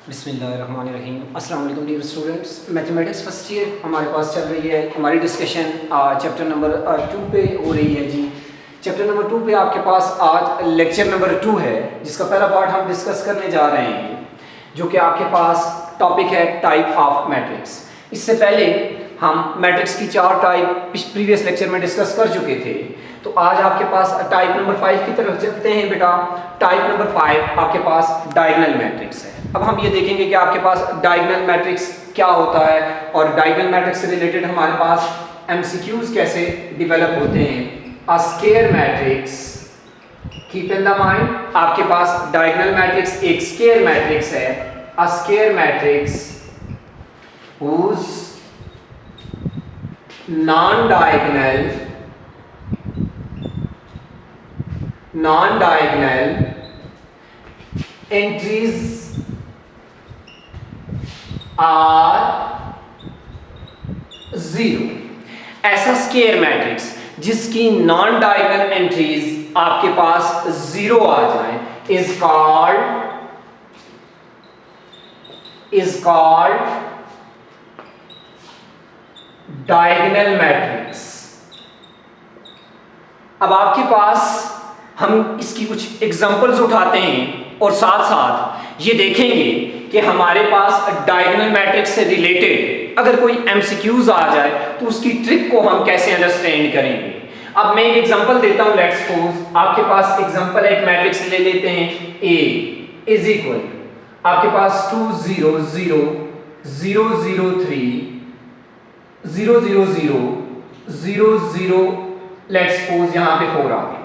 बिस्मिल्लाहिर्रहमानिर्रहीम। अस्सलाम वालेकुम dear students. Mathematics first year हमारे पास चल रही है। हमारी डिस्कशन चैप्टर नंबर 2 पे हो रही है जी। चैप्टर नंबर 2 पे आपके पास आज लेक्चर नंबर 2 है, जिसका पहला पार्ट हम डिस्कस करने जा रहे हैं, जो कि आपके पास टॉपिक है टाइप ऑफ मैट्रिक्स। इससे पहले हम मैट्रिक्स की 4 टाइप प्रीवियस लेक्चर में डिस्कस कर चुके थे। तो आज आपके पास टाइप नंबर 5 की तरफ चलते हैं बेटा। टाइप नंबर 5 आपके पास डायगोनल मैट्रिक्स है। अब हम ये देखेंगे कि आपके पास डायगोनल मैट्रिक्स क्या होता है और डायगोनल मैट्रिक्स से रिलेटेड हमारे पास एमसीक्यूज कैसे डेवलप होते हैं। अ square matrix, keep in the mind, आपके पास डायगोनल मैट्रिक्स एक स्क्वायर मैट्रिक्स है। अ square matrix whose non-diagonal entries are 0। ऐसा स्क्वायर मैट्रिक्स जिसकी नॉन डायगोनल एंट्रीज आपके पास 0 आ जाए इज कॉल्ड डायगोनल मैट्रिक्स। अब आपके पास हम इसकी कुछ एग्जांपल्स उठाते हैं और साथ साथ ये देखेंगे कि हमारे पास डायगोनल मैट्रिक्स से रिलेटेड अगर कोई एमसीक्यूज आ जाए तो उसकी ट्रिक को हम कैसे अंडरस्टैंड करेंगे। अब मैं एक एग्जांपल देता हूं। लेट्स सपोज आपके पास एग्जांपल एक मैट्रिक्स ले लेते हैं। A इज इक्वल आपके पास 2 0 0 0 0 3 0 0 0 0 0 लेट्स सपोज यहां पे 4 आ गए।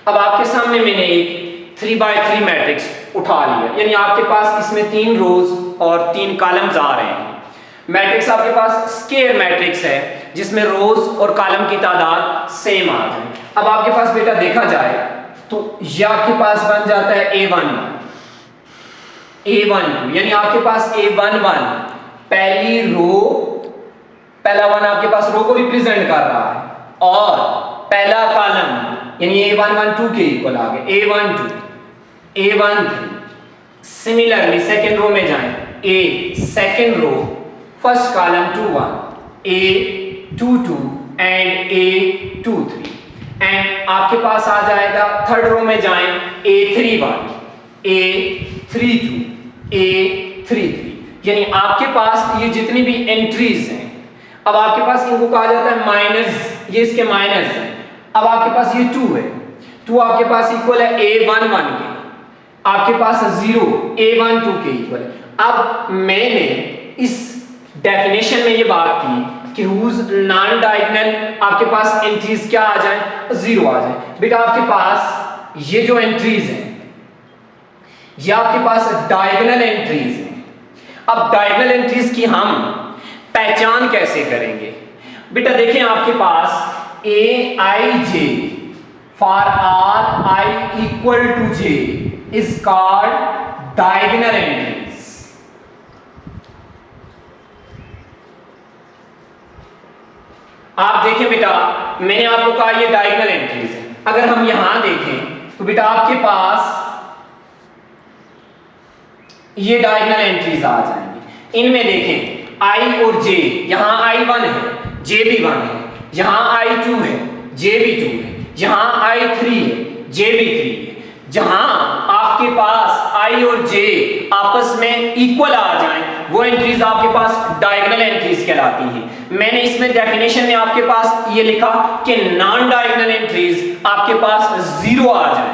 अब आपके सामने मैंने एक 3x3 मैट्रिक्स उठा लिया, यानी आपके पास इसमें 3 रोज और 3 कॉलम्स आ रहे हैं। मैट्रिक्स आपके पास स्क्वायर मैट्रिक्स है जिसमें रोज और कॉलम की तादाद सेम आ जाए। अब आपके पास बेटा देखा जाए तो ये आपके पास बन जाता है A11 A12, यानी आपके पास A11 पहली रो, पहला 1 आपके पास रो को रिप्रेजेंट कर रहा है और पहला कॉलम यानी A11 2 के इक्वल आ गए A12 A13। Similarly second row में जाएं, A second row first column 2 1 A22 and A23 and आपके पास आ जाएगा थर्ड रो में जाएं A31 A32 A33, यानी आपके पास ये जितनी भी एंट्रीज हैं, अब आपके पास इनको कहा जाता है माइनस, ये इसके माइनस हैं। अब आपके पास ये 2 है, 2 आपके पास इक्वल है A11 के, आपके पास 0 A12 के इक्वल है। अब मैंने इस डेफिनेशन में ये बात की कि हुज नॉन डायगोनल आपके पास एंट्रीज क्या आ जाए, 0 आ जाए। बेटा आपके पास ये जो एंट्रीज हैं ये आपके पास डायगोनल एंट्रीज हैं। अब डायगोनल एंट्रीज की हम पहचान कैसे करेंगे। बेटा देखें आपके पास Aij for r I equal to j is called diagonal entries। आप देखें बेटा, मैंने आपको कहा ये डायगोनल एंट्रीज है। अगर हम यहां देखें तो बेटा आपके पास ये डायगोनल एंट्रीज आ जाएंगी। इनमें देखें I और J, यहां I1 है J भी 1 है, यहां I2 है J भी 2 है, यहां I3 है J भी 3 है। जहां आपके पास I और J आपस में इक्वल आ जाएं वो एंट्रीज आपके पास डायगोनल एंट्रीज कहलाती हैं। मैंने इसमें डेफिनेशन में आपके पास ये लिखा कि नॉन डायगोनल एंट्रीज आपके पास 0 आ जाए,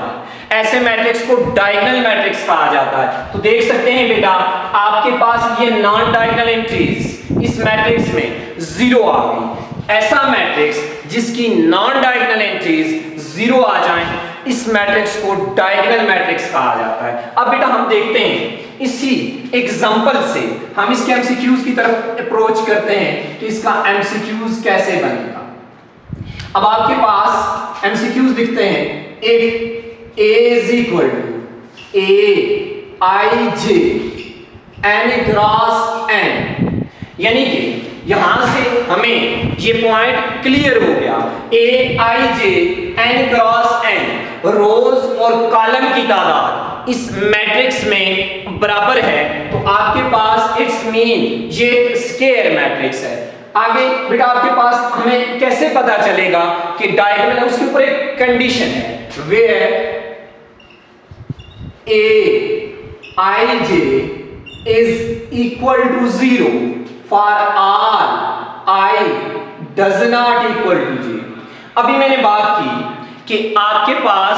ऐसे मैट्रिक्स को डायगोनल मैट्रिक्स कहा जाता है। तो देख सकते हैं बेटा आपके पास ये नॉन डायगोनल एंट्रीज इस मैट्रिक्स में 0 आ गई। ऐसा मैट्रिक्स जिसकी नॉन डायगोनल एंट्रीज 0 आ जाएं, इस मैट्रिक्स को डायगोनल मैट्रिक्स कहा जाता है। अब बेटा हम देखते हैं इसी एग्जांपल से हम इसके एमसीक्यूज की तरफ अप्रोच करते हैं कि इसका एमसीक्यूज कैसे बनेगा। अब आपके पास एमसीक्यूज दिखते हैं। एक A is equal to Aij n cross n, यानी कि यहां से हमें ये पॉइंट क्लियर हो गया। Aij n क्रॉस n रोज और कॉलम की तादाद इस मैट्रिक्स में बराबर है, तो आपके पास इट्स मीन ये स्क्वायर मैट्रिक्स है। आगे बेटा आपके पास हमें कैसे पता चलेगा कि डायगोनल है, उसके ऊपर एक कंडीशन है, where aij is equal to 0 for all I does not equal to j। अभी मैंने बात की कि आपके पास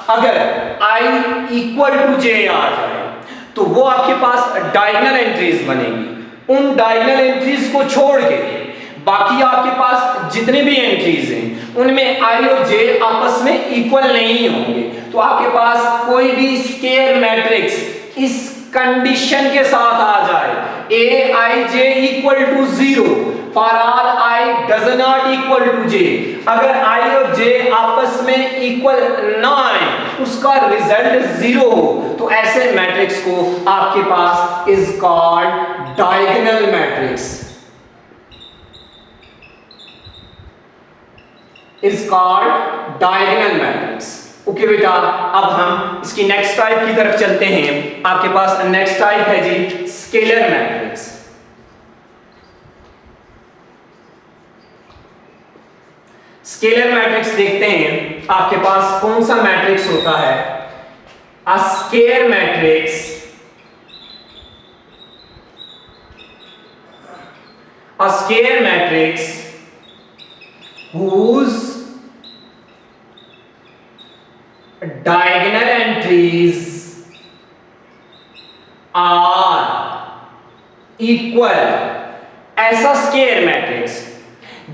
अगर I इक्वल टू j आ जाए तो वो आपके पास डायगोनल एंट्रीज बनेगी। उन डायगोनल एंट्रीज को छोड़ के बाकी आपके पास जितने भी एंट्रीज हैं उनमें I और j आपस में इक्वल नहीं होंगे। तो आपके पास कोई भी स्क्वायर मैट्रिक्स इस कंडीशन के साथ आ जाए, aij equal to 0 for all I does not equal to j। अगर I और j आपस में इक्वल ना आए, उसका रिजल्ट 0 हो, तो ऐसे मैट्रिक्स को आपके पास is called diagonal matrix, is called diagonal matrix. Okay बेटा, अब हम इसकी नेक्स्ट टाइप की तरफ चलते हैं। आपके पास नेक्स्ट टाइप है जी स्केलर मैट्रिक्स। स्केलर मैट्रिक्स देखते हैं आपके पास कौन सा मैट्रिक्स होता है। A scalar matrix, a scalar matrix whose diagonal entries are equal। ऐसा स्क्वायर मैट्रिक्स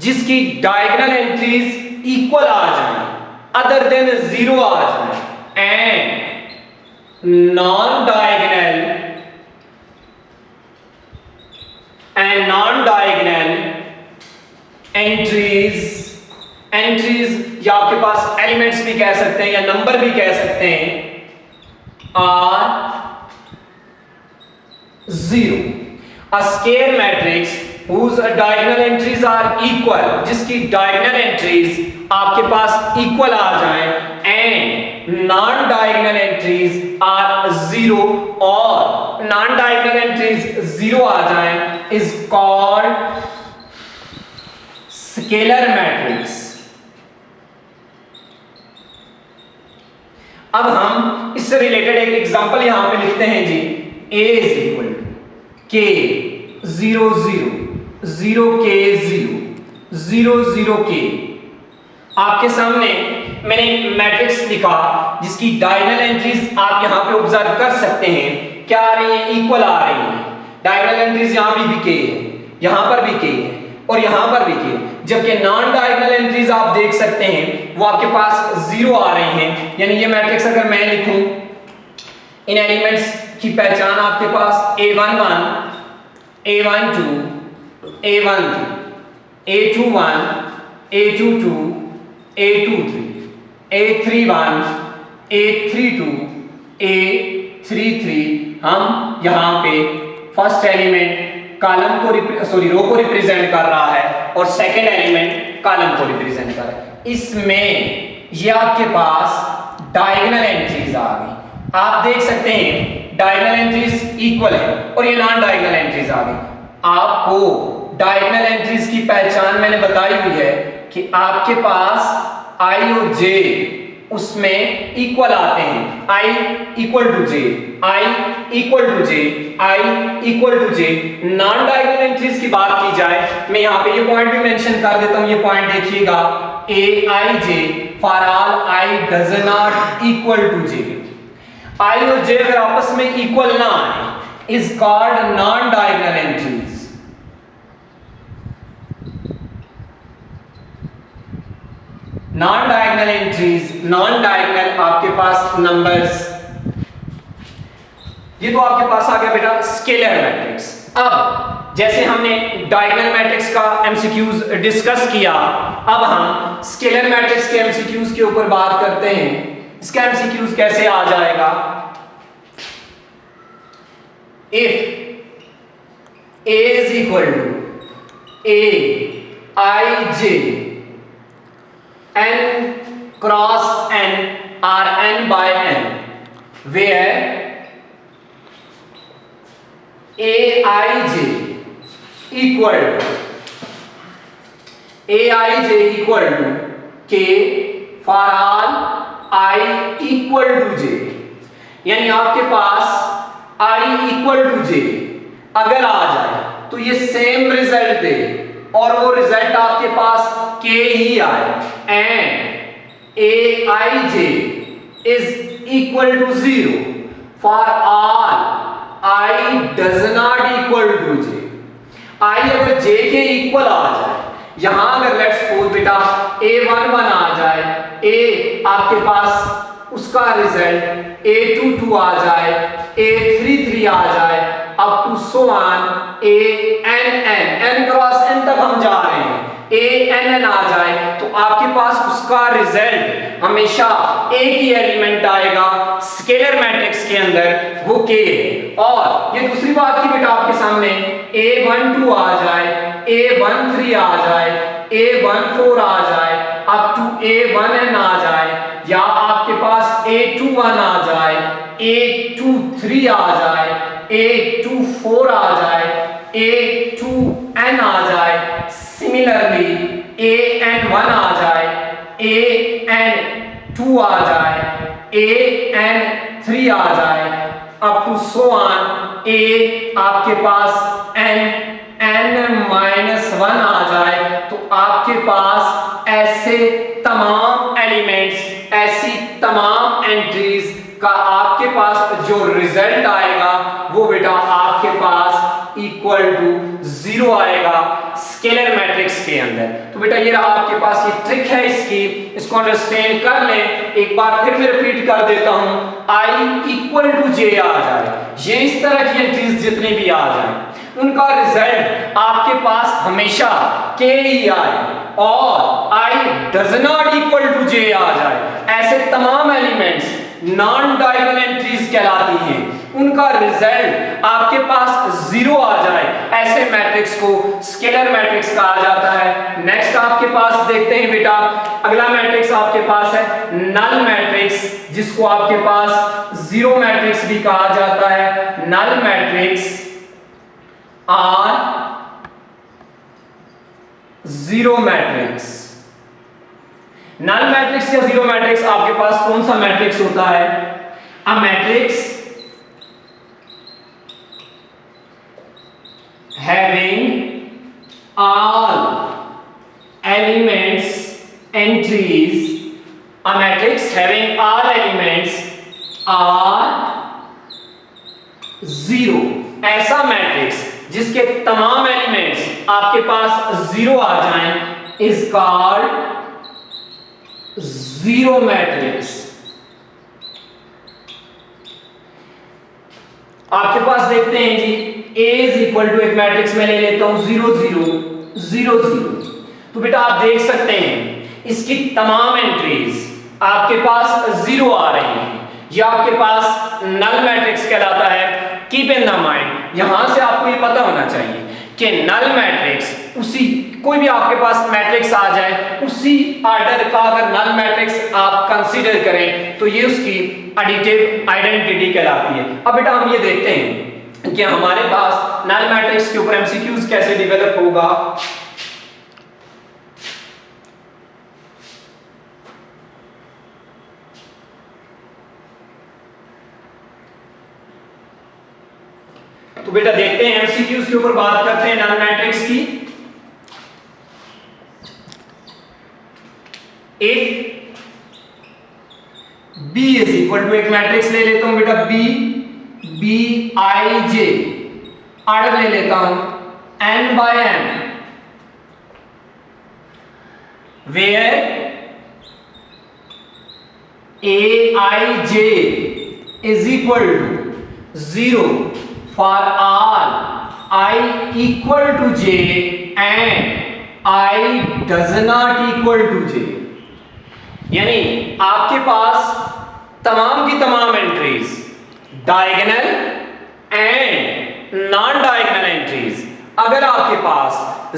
जिसकी डायगोनल एंट्रीज इक्वल आ जाए, अदर देन 0 आ जाए, एंड नॉन डायगोनल एंट्रीज या आपके पास एलिमेंट्स भी कह सकते हैं या नंबर भी कह सकते हैं, or 0। A square matrix whose diagonal entries are equal, जिसकी डायगोनल एंट्रीज आपके पास इक्वल आ जाए, and non diagonal entries are 0 और नॉन डायगोनल एंट्रीज 0 आ जाए, इज कॉल्ड स्केलर मैट्रिक्स। अब हम इससे रिलेटेड एक एग्जांपल यहां पे लिखते हैं जी, a इज equal to k 0 0 0 k 0 0 0 k। आपके सामने मैंने एक मैट्रिक्स लिखा जिसकी डायगोनल एंट्रीज आप यहां पे ऑब्जर्व कर सकते हैं, क्या आ रही है, इक्वल आ रही है। डायगोनल एंट्रीज यहां भी k है, यहां पर भी k है और यहां पर भी k, जबकि नॉन डायगोनल एंट्रीज आप देख सकते हैं वो आपके पास 0 आ रही हैं। यानी ये मैट्रिक्स अगर मैं लिखूं, इन एलिमेंट्स की पहचान आपके पास a11 a12 a13 a21 a22 a23 a31 a32 a33। हम यहां पे फर्स्ट एलिमेंट कॉलम को रो को रिप्रेजेंट कर रहा है और सेकंड एलिमेंट कॉलम को रिप्रेजेंट कर रहा है। इसमें ये आपके पास डायगोनल एंट्रीज आ गई। आप देख सकते हैं डायगोनल एंट्रीज इक्वल है और ये नॉन डायगोनल एंट्रीज आ गई। आपको डायगोनल एंट्रीज की पहचान मैंने बताई हुई है कि आपके पास I और J उसमें इक्वल आते हैं, I equal to J, I equal to J, I equal to J। Non diagonal entries की बात की जाए, मैं यहाँ पे ये पॉइंट भी मेंशन कर देता हूँ, ये पॉइंट देखिएगा, aij for all I does not equal to J। I और J अगर आपस में इक्वल ना आए, is called non diagonal entries. Non diagonal entries, non diagonal आपके पास नंबर्स, ये तो आपके पास आ गया बेटा स्केलर मैट्रिक्स। अब जैसे हमने डायगोनल मैट्रिक्स का एमसीक्यूज डिस्कस किया, अब हम स्केलर मैट्रिक्स के एमसीक्यूज के ऊपर बात करते हैं। इसका एमसीक्यूज कैसे आ जाएगा, if a is equal to aij n cross n or n by n, where Aij equal to K for all I equal to J, यानी आपके पास I equal to J अगर आ जाए तो ये सेम रिजल्ट दे और वो रिजल्ट आपके पास K ही आए, and Aij is equal to 0 for all I does not equal to J। I अगर J के इक्वल आ जाए, यहां अगर लेट्स सपोज बेटा A11 आ जाए, A आपके पास उसका रिजल्ट A22 आ जाए, A33 आ जाए, up to so on n cross n तक हम जा रहे हैं, ANN आ जाए, तो आपके पास उसका रिजल्ट हमेशा एक ही एलिमेंट आएगा स्केलर मैट्रिक्स के अंदर, वो K है। और ये दूसरी बात की बेटा आपके सामने A12 आ जाए, A13 आ जाए, A14 आ जाए, अप टू A1n आ जाए, या आपके पास A21 आ जाए, A23 आ जाए, A24 आ जाए, A2n आ जाए, सिमिलरली AN1 आ जाए, AN2 आ जाए, AN3 आ जाए, up to so on A आपके पास n-1 आ जाए, तो आपके पास ऐसे तमाम एलिमेंट्स, ऐसी तमाम एंट्रीज का आपके पास जो रिजल्ट आएगा वो बेटा आपके पास इक्वल टू 0 आएगा स्केलर मैट्रिक्स के अंदर। तो बेटा ये रहा आपके पास, ये ट्रिक है इसकी, इसको अंडरस्टैंड कर लें। एक बार फिर मैं रिपीट कर देता हूं, I इक्वल टू J आ जाए, ये इस तरह की एंट्रीज जितनी भी आ जाए उनका रिजल्ट आपके पास हमेशा K ही आए, और I does not equal to J आ जाए, ऐसे तमाम एलिमेंट्स नॉन डायगोनल एंट्रीज कहलाती हैं, उनका रिजल्ट आपके पास 0 आ जाए, ऐसे मैट्रिक्स को स्केलर मैट्रिक्स कहा जाता है। नेक्स्ट आपके पास देखते हैं बेटा, अगला मैट्रिक्स आपके पास है नल मैट्रिक्स, जिसको आपके पास 0 मैट्रिक्स भी कहा जाता है। Null matrix or 0 matrix. Null matrix या 0 मैट्रिक्स आपके पास कौन सा मैट्रिक्स होता है? A matrix having all elements entries, a matrix having all elements are 0, ऐसा मैट्रिक्स जिसके तमाम एलिमेंट्स आपके पास 0 आ जाएं इज कॉल्ड 0 मैट्रिक्स। आपके पास देखते हैं जी A इज इक्वल टू एक मैट्रिक्स में ले लेता हूं 0 0 0 0, तो बेटा आप देख सकते हैं इसकी तमाम एंट्रीज आपके पास 0 आ रही हैं, ये आपके पास नल मैट्रिक्स कहलाता है। कीप इन द माइंड, यहां से आपको ये पता होना चाहिए कि नल मैट्रिक्स उसी, कोई भी आपके पास मैट्रिक्स आ जाए उसी ऑर्डर का अगर नल मैट्रिक्स आप कंसीडर करें तो ये उसकी एडिटिव आइडेंटिटी कहलाती है। अब बेटा हम ये देखते हैं कि हमारे पास नल मैट्रिक्स के ऊपर एमसीक्यूज कैसे डेवलप होगा। तो बेटा देखते हैं एमसीक्यूज के ऊपर बात करते हैं नल मैट्रिक्स की। एक B इज इक्वल टू एक मैट्रिक्स ले लेता हूं बेटा B Bij, ऑर्डर ले लेता हूं n by n, where Aij is equal to 0 for all I equal to j and I does not equal to j, यानी आपके पास तमाम की तमाम entries diagonal and non diagonal entries अगर आपके पास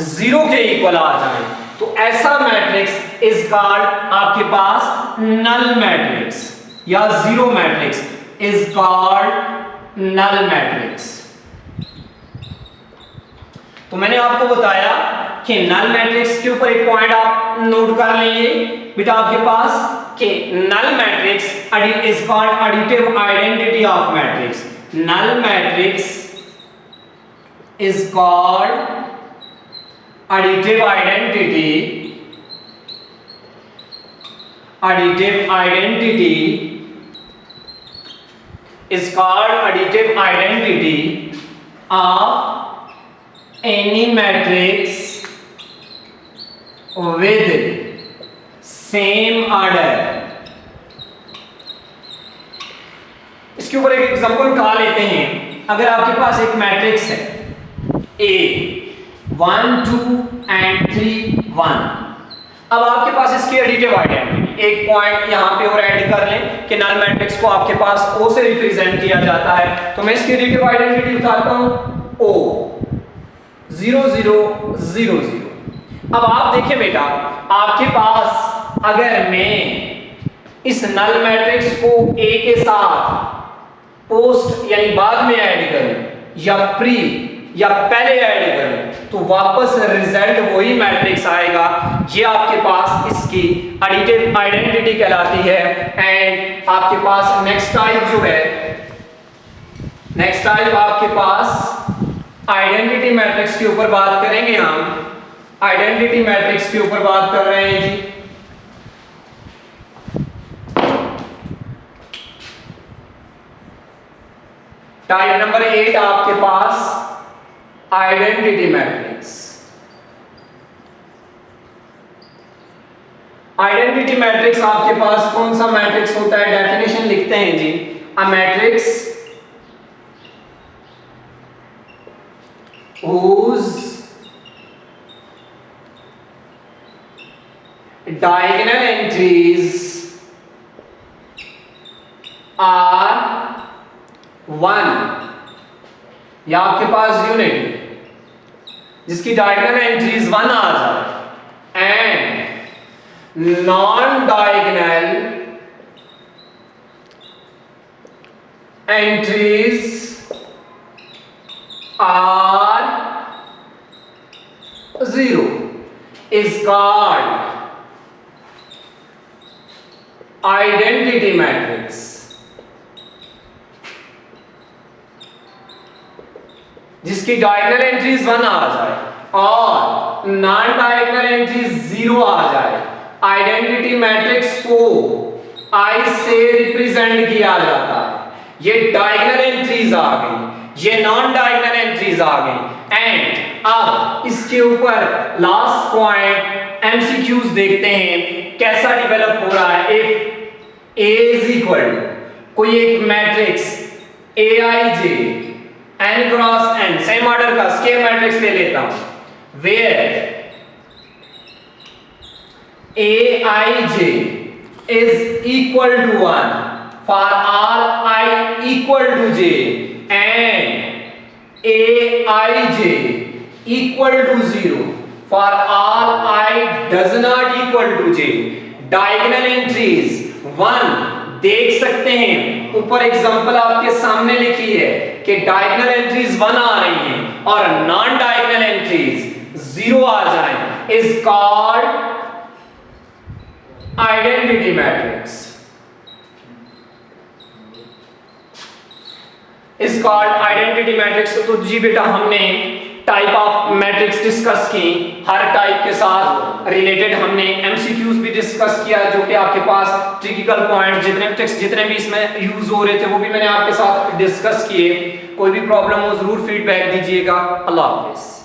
0 के इक्वल आ जाए तो ऐसा मैट्रिक्स इज कॉल्ड आपके पास नल मैट्रिक्स, या 0 matrix is called null matrix. तो मैंने आपको बताया कि नल मैट्रिक्स के ऊपर एक पॉइंट आप नोट कर लेंगे बेटा आपके पास कि null matrix is called additive identity of matrix. Null matrix is called additive identity is called additive identity of any matrix with same order। इसके ऊपर एक एग्जांपल उठा लेते हैं। अगर आपके पास एक मैट्रिक्स है A 1 2 and 3 1, अब आपके पास इसकी एडिटिव आइडेंटिटी एक पॉइंट यहां पे और ऐड कर लें कि नल मैट्रिक्स को आपके पास O से रिप्रेजेंट किया जाता है। तो मैं इसकी एडिटिव आइडेंटिटी उठाता हूं O 0 0 0 0। अब आप देखें बेटा आपके पास अगर मैं इस नल मैट्रिक्स को A के साथ पोस्ट यानी बाद में ऐड करूं या प्री या पहले ऐड करूं तो वापस रिजल्ट वही मैट्रिक्स आएगा। ये आपके पास इसकी एडिटिव आइडेंटिटी कहलाती है। एंड आपके पास नेक्स्ट टाइप जो है, नेक्स्ट टाइप आपके पास आइडेंटिटी मैट्रिक्स के ऊपर बात करेंगे। हम आइडेंटिटी मैट्रिक्स के ऊपर बात कर रहे हैं जी। टाइप नंबर 8 आपके पास आइडेंटिटी मैट्रिक्स। आइडेंटिटी मैट्रिक्स आपके पास कौन सा मैट्रिक्स होता है? डेफिनेशन लिखते हैं जी। A matrix whose diagonal entries are 1, या आपके पास यूनिट जिसकी डायगोनल एंट्रीज 1 आ जाए and non diagonal entries are 0 is called identity matrix। जिसकी डायगोनल एंट्रीज 1 आ जाए और नॉन डायगोनल एंट्रीज 0 आ जाए। आइडेंटिटी मैट्रिक्स को I से रिप्रेजेंट किया जाता है। ये डायगोनल एंट्रीज आ गई, ये नॉन डायगोनल एंट्रीज आ गई। एंड अब इसके ऊपर लास्ट पॉइंट एमसीक्यूज देखते हैं कैसा डेवलप हो रहा है। इफ A इज इक्वल कोई एक matrix Aij n cross n, same order का स्केल मैट्रिक्स ले लेता हूं, where Aij is equal to 1 for all I equal to j and Aij equal to 0 for all I does not equal to j। Diagonal entries 1 देख सकते हैं, ऊपर example आपके सामने लिखी है कि डायगोनल एंट्रीज 1 आ रही हैं और नॉन डायगोनल एंट्रीज 0 आ जाएं, is called identity matrix. Is called identity matrix. तो जी बेटा हमने टाइप ऑफ मैट्रिक्स डिस्कस की, हर टाइप के साथ रिलेटेड हमने एमसीक्यूज भी डिस्कस किया जो कि आपके पास ट्रिकिकल पॉइंट जितने भी इसमें यूज हो रहे थे वो भी मैंने आपके साथ डिस्कस किए। कोई भी प्रॉब्लम हो जरूर फीडबैक दीजिएगा। अल्लाह हाफिज।